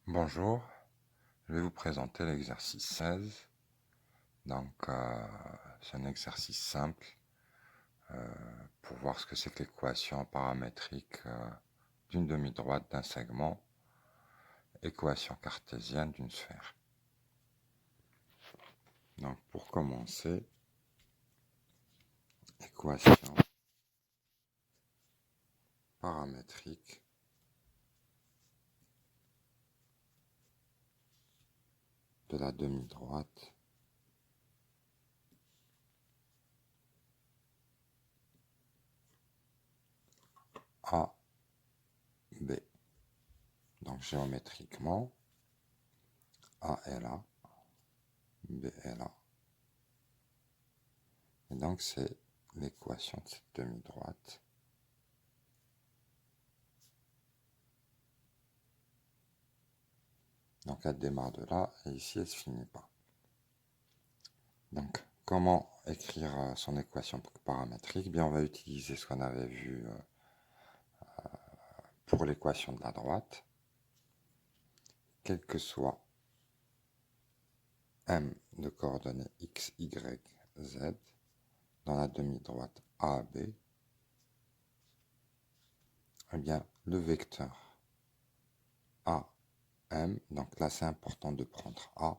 Bonjour, je vais vous présenter l'exercice 16. Donc, c'est un exercice simple pour voir ce que c'est que l'équation paramétrique d'une demi-droite d'un segment, équation cartésienne d'une sphère. Donc, pour commencer, équation paramétrique de la demi-droite AB. Donc, géométriquement, A est là, B est là. Et donc, c'est l'équation de cette demi-droite. Donc, elle démarre de là, et ici, elle ne se finit pas. Donc, comment écrire son équation paramétrique? Bien, on va utiliser ce qu'on avait vu pour l'équation de la droite. Quel que soit m de coordonnées x, y, z dans la demi-droite AB, eh bien, le vecteur AM, donc là c'est important de prendre A,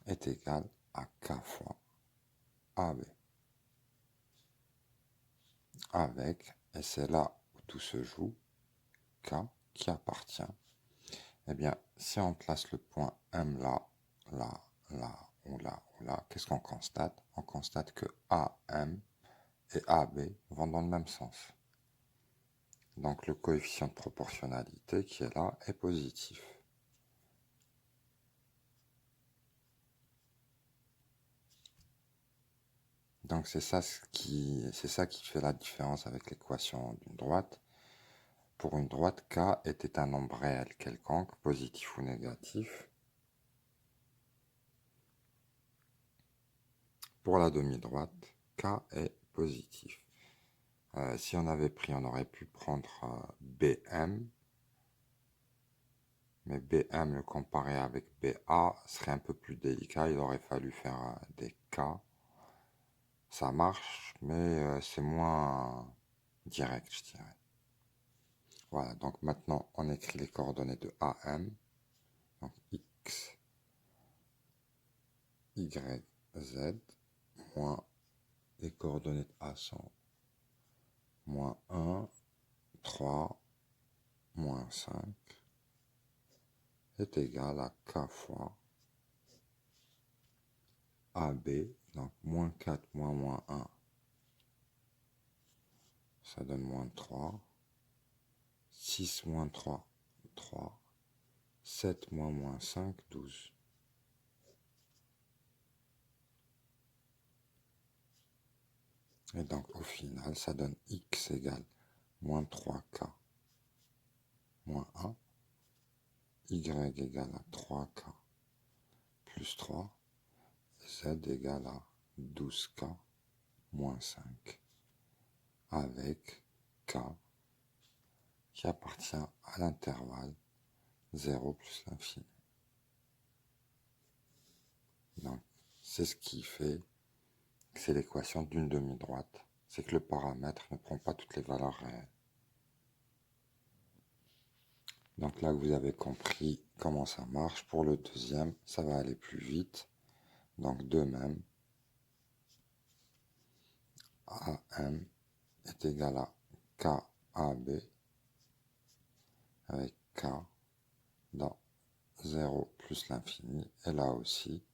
est égal à K fois AB. Avec, et c'est là où tout se joue, K qui appartient. Eh bien, si on place le point M là, là, là, ou là, ou là, qu'est-ce qu'on constate? On constate que AM et AB vont dans le même sens. Donc le coefficient de proportionnalité qui est là est positif. Donc c'est ça qui fait la différence avec l'équation d'une droite. Pour une droite, K était un nombre réel quelconque, positif ou négatif. Pour la demi-droite, K est positif. Si on avait pris, on aurait pu prendre BM, mais BM le comparer avec BA serait un peu plus délicat, il aurait fallu faire des K. Ça marche, mais c'est moins direct, je dirais. Voilà, donc maintenant on écrit les coordonnées de AM, donc X, Y, Z, moins les coordonnées de A sont moins 1, 3, moins 5, est égal à K fois AB, donc moins 4 moins 1, ça donne moins 3, 6 moins 3, 3, 7 moins 5, 12. Et donc au final, ça donne X égale moins 3K moins 1, Y égale à 3K plus 3, Z égale à 12K moins 5, avec K qui appartient à l'intervalle 0 plus l'infini. Donc, c'est ce qui fait que c'est l'équation d'une demi-droite. C'est que le paramètre ne prend pas toutes les valeurs réelles. Donc là, vous avez compris comment ça marche. Pour le deuxième, ça va aller plus vite. Donc, de même, AM est égal à KAB avec K dans 0 plus l'infini. Et là aussi,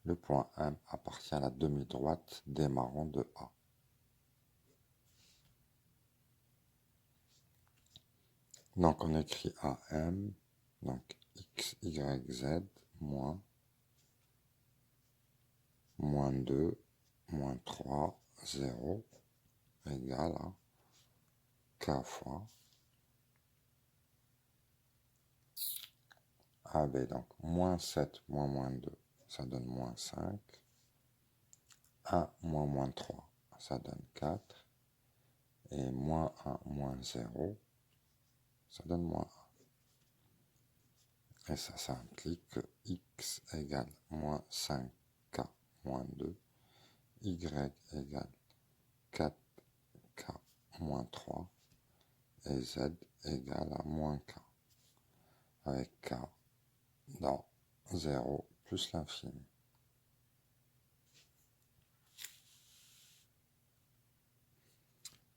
le point M appartient à la demi-droite démarrant de A. Donc on écrit AM, donc X, Y, Z, moins 2, moins 3, 0, égale à K fois AB. Donc moins 7 moins 2, ça donne moins 5. 1 moins 3, ça donne 4. Et moins 1 moins 0, ça donne moins 1. Et ça implique que x égale moins 5k moins 2, y égale 4k moins 3, et z égale à moins k, avec k dans 0 plus l'infini.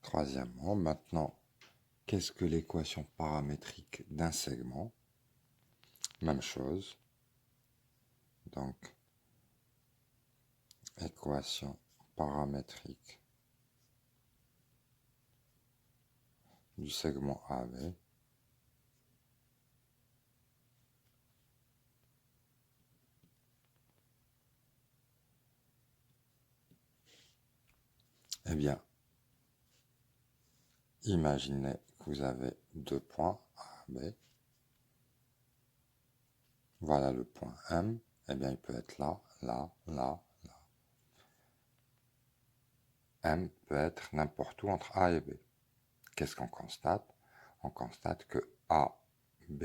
Troisièmement, maintenant, qu'est-ce que l'équation paramétrique d'un segment? Même chose. Donc, équation paramétrique du segment AB. Eh bien, imaginez que vous avez deux points A, B. Voilà le point M. Eh bien, il peut être là, là, là, là. M peut être n'importe où entre A et B. Qu'est-ce qu'on constate? On constate que A, B,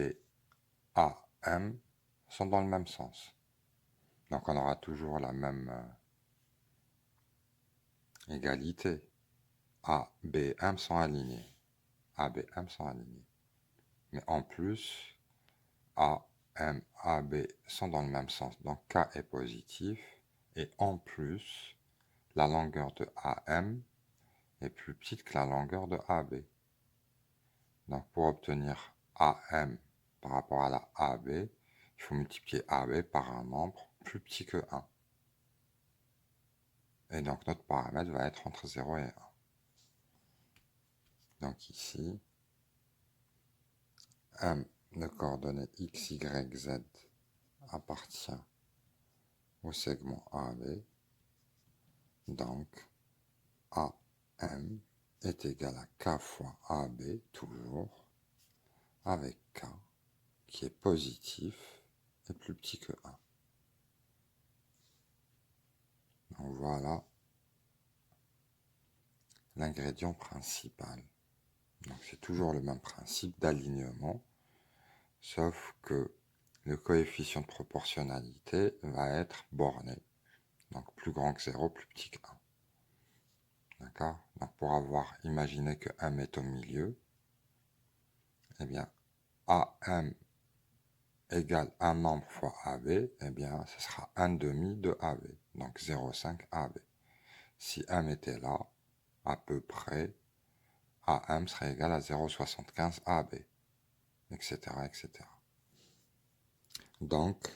A, M sont dans le même sens. Donc, on aura toujours la même égalité. A, B, M sont alignés. A, B, M sont alignés. Mais en plus, A, M, A, B sont dans le même sens. Donc K est positif. Et en plus, la longueur de AM est plus petite que la longueur de AB. Donc pour obtenir AM par rapport à la AB, il faut multiplier AB par un nombre plus petit que 1. Et donc notre paramètre va être entre 0 et 1. Donc ici, M de coordonnées x, y, z appartient au segment AB. Donc AM est égal à K fois AB, toujours, avec K qui est positif et plus petit que 1. Donc voilà l'ingrédient principal. Donc c'est toujours le même principe d'alignement, sauf que le coefficient de proportionnalité va être borné. Donc plus grand que 0, plus petit que 1. D'accord? Donc pour avoir imaginé que M est au milieu, eh bien AM égale un nombre fois AB, eh bien ce sera 1 demi de AB, donc 0,5 AB. Si M était là, à peu près, AM serait égal à 0,75 AB, etc., etc. Donc,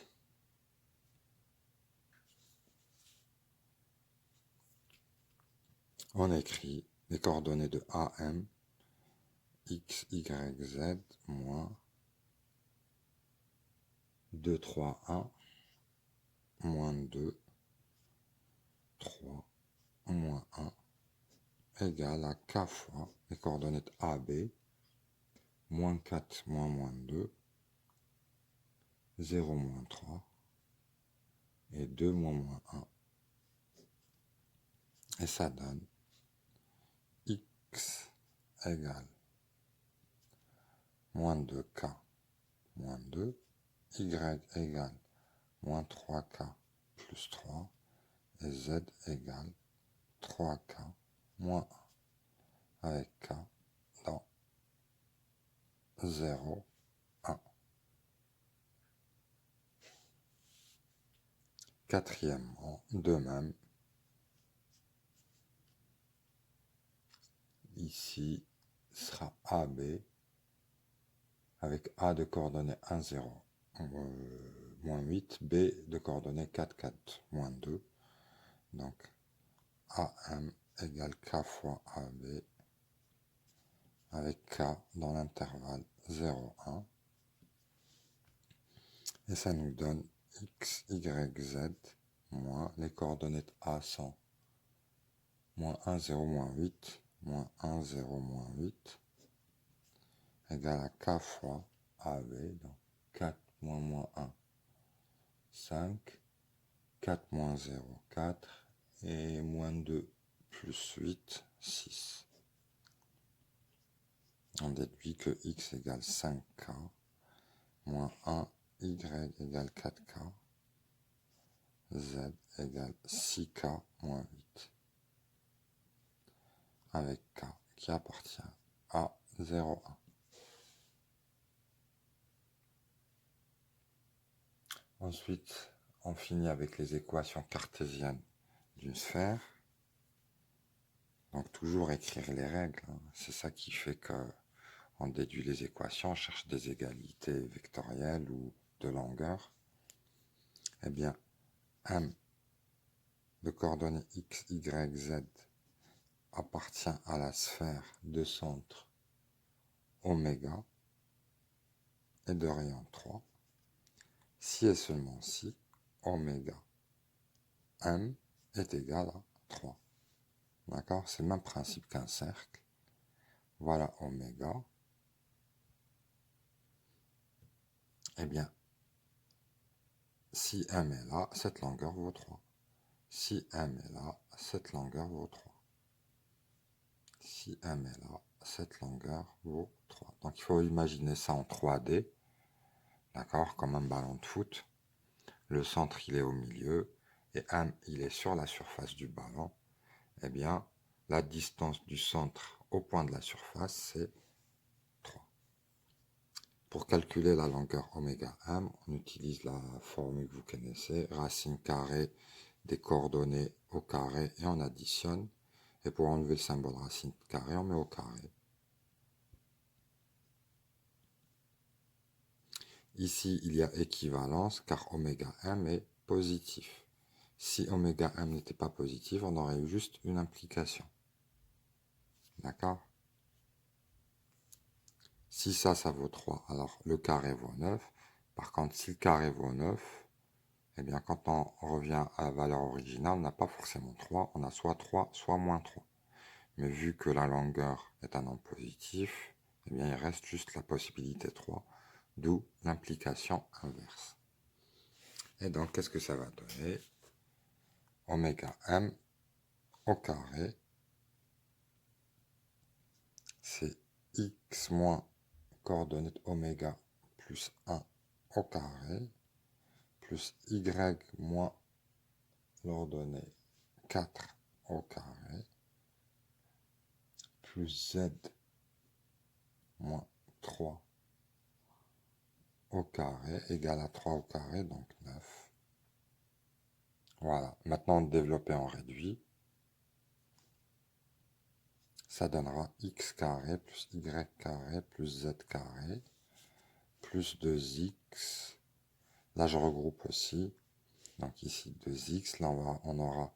on écrit les coordonnées de AM, x, y, z, moins 2, 3, 1, moins 2, 3, moins 1, égale à k fois les coordonnées de AB, moins 4, moins 2, 0, moins 3, et 2, moins 1. Et ça donne x égale moins 2k moins 2, y égale moins 3k plus 3, et z égale 3k moins 1, avec k dans 0, 1. Quatrièmement, de même, ici sera AB avec A de coordonnées 1, 0, moins 8, B de coordonnées 4, 4, moins 2. Donc AM égale K fois AB avec K dans l'intervalle 0, 1. Et ça nous donne x, y, z moins les coordonnées A sont moins 1, 0, moins 8, moins 1, 0, moins 8, égale à K fois AB, donc 4 moins 1, 5, 4 moins 0, 4, et moins 2 plus 8, 6. On déduit que x égale 5k, moins 1 y égale 4k, z égale 6k moins 8, avec k qui appartient à 0, 1. Ensuite, on finit avec les équations cartésiennes d'une sphère. Donc toujours écrire les règles, hein. C'est ça qui fait qu'on déduit les équations, on cherche des égalités vectorielles ou de longueur. Eh bien, M de coordonnées x, y, z appartient à la sphère de centre oméga et de rayon 3, si et seulement si oméga M est égal à 3. D'accord? C'est le même principe qu'un cercle. Voilà oméga. Eh bien, si M est là, cette longueur vaut 3. Si M est là, cette longueur vaut 3. Si M est là, cette longueur vaut 3. Donc il faut imaginer ça en 3D, d'accord, comme un ballon de foot. Le centre, il est au milieu, et M, il est sur la surface du ballon. Eh bien, la distance du centre au point de la surface, c'est 3. Pour calculer la longueur oméga M, on utilise la formule que vous connaissez, racine carrée des coordonnées au carré, et on additionne. Et pour enlever le symbole racine carrée, on met au carré. Ici, il y a équivalence car oméga M est positif. Si oméga M n'était pas positif, on aurait eu juste une implication. D'accord? Si ça vaut 3, alors le carré vaut 9. Par contre, si le carré vaut 9, eh bien, quand on revient à la valeur originale, on n'a pas forcément 3, on a soit 3, soit moins 3. Mais vu que la longueur est un nombre positif, eh bien, il reste juste la possibilité 3, d'où l'implication inverse. Et donc, qu'est-ce que ça va donner? Oméga M au carré, c'est x moins coordonnée oméga plus 1 au carré, plus y moins l'ordonnée 4 au carré, plus z moins 3 au carré, égale à 3 au carré, donc 9. Voilà, maintenant développer en réduit, ça donnera x carré plus y carré plus z carré, plus 2x, là je regroupe aussi, donc ici 2x, là on aura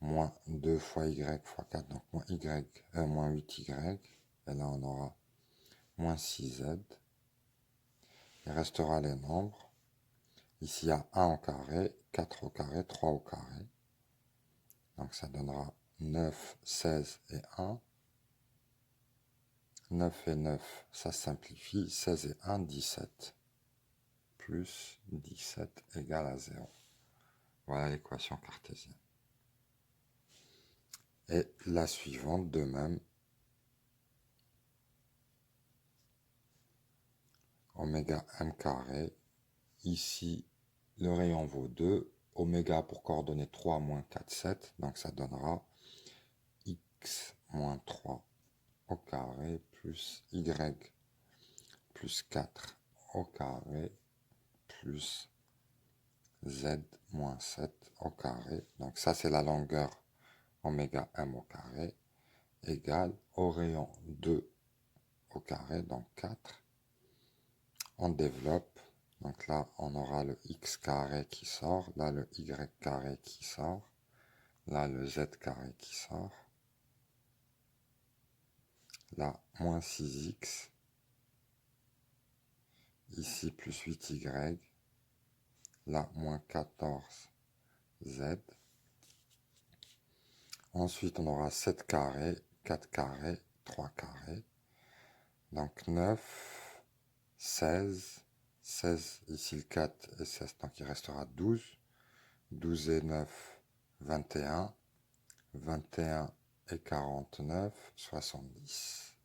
moins 2 fois y fois 4, donc moins 8y, et là on aura moins 6z, il restera les nombres, ici il y a 1 au carré, 4 au carré, 3 au carré, donc ça donnera 9, 16 et 1, 9 et 9, ça simplifie, 16 et 1, 17, plus 17 égale à 0. Voilà l'équation cartésienne. Et la suivante de même, oméga m carré, ici le rayon vaut 2, oméga pour coordonner 3 moins 4, 7, donc ça donnera x moins 3 au carré plus y plus 4 au carré plus z moins 7 au carré, donc ça c'est la longueur oméga m au carré, égale au rayon 2 au carré, donc 4. On développe, donc là on aura le x carré qui sort, là le y carré qui sort, là le z carré qui sort, là moins 6x, ici plus 8y, là moins 14z. Ensuite on aura 7 carré, 4 carré, 3 carrés, donc 9, 16, 16 ici le 4 et 16, donc il restera 12, 12 et 9, 21, 21 et 49, 70.